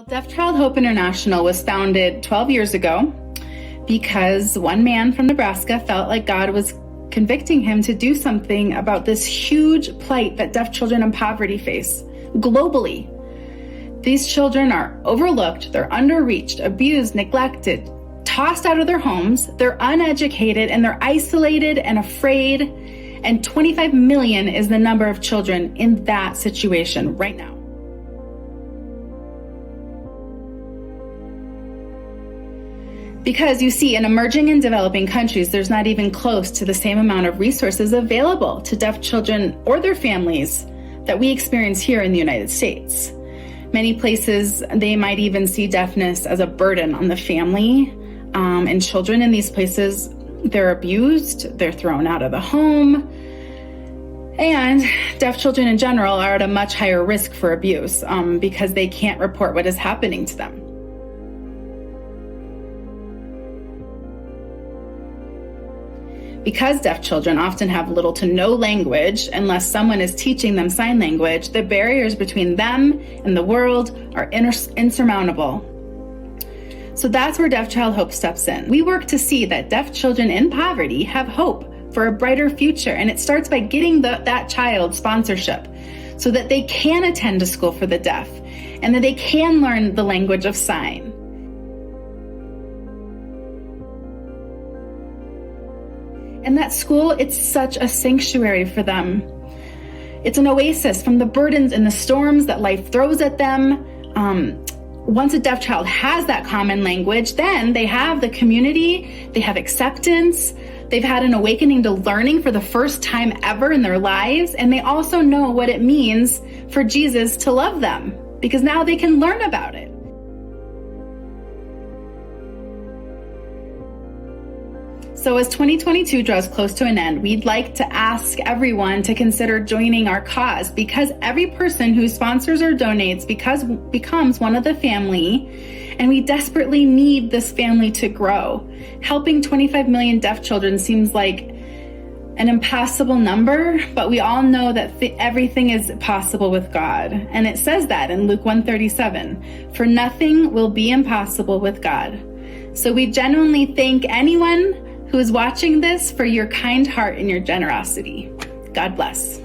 Deaf Child Hope International was founded 12 years ago because one man from Nebraska felt like God was convicting him to do something about this huge plight that deaf children in poverty face globally. These children are overlooked, they're underreached, abused, neglected, tossed out of their homes, they're uneducated, and they're isolated and afraid. And 25 million is the number of children in that situation right now. Because you see, in emerging and developing countries, there's not even close to the same amount of resources available to deaf children or their families that we experience here in the United States. Many places, they might even see deafness as a burden on the family, and children in these places, they're abused, they're thrown out of the home, and deaf children in general are at a much higher risk for abuse because they can't report what is happening to them. Because deaf children often have little to no language unless someone is teaching them sign language, the barriers between them and the world are insurmountable. So that's where Deaf Child Hope steps in. We work to see that deaf children in poverty have hope for a brighter future, and it starts by getting that child sponsorship so that they can attend a school for the deaf and that they can learn the language of sign. And that school, it's such a sanctuary for them. It's an oasis from the burdens and the storms that life throws at them. Once a deaf child has that common language, then they have the community, they have acceptance, they've had an awakening to learning for the first time ever in their lives, and they also know what it means for Jesus to love them, because now they can learn about it. So as 2022 draws close to an end, we'd like to ask everyone to consider joining our cause, because every person who sponsors or donates becomes one of the family, and we desperately need this family to grow. Helping 25 million deaf children seems like an impossible number, but we all know that everything is possible with God. And it says that in Luke 1:37, for nothing will be impossible with God. So we genuinely thank anyone who is watching this for your kind heart and your generosity. God bless.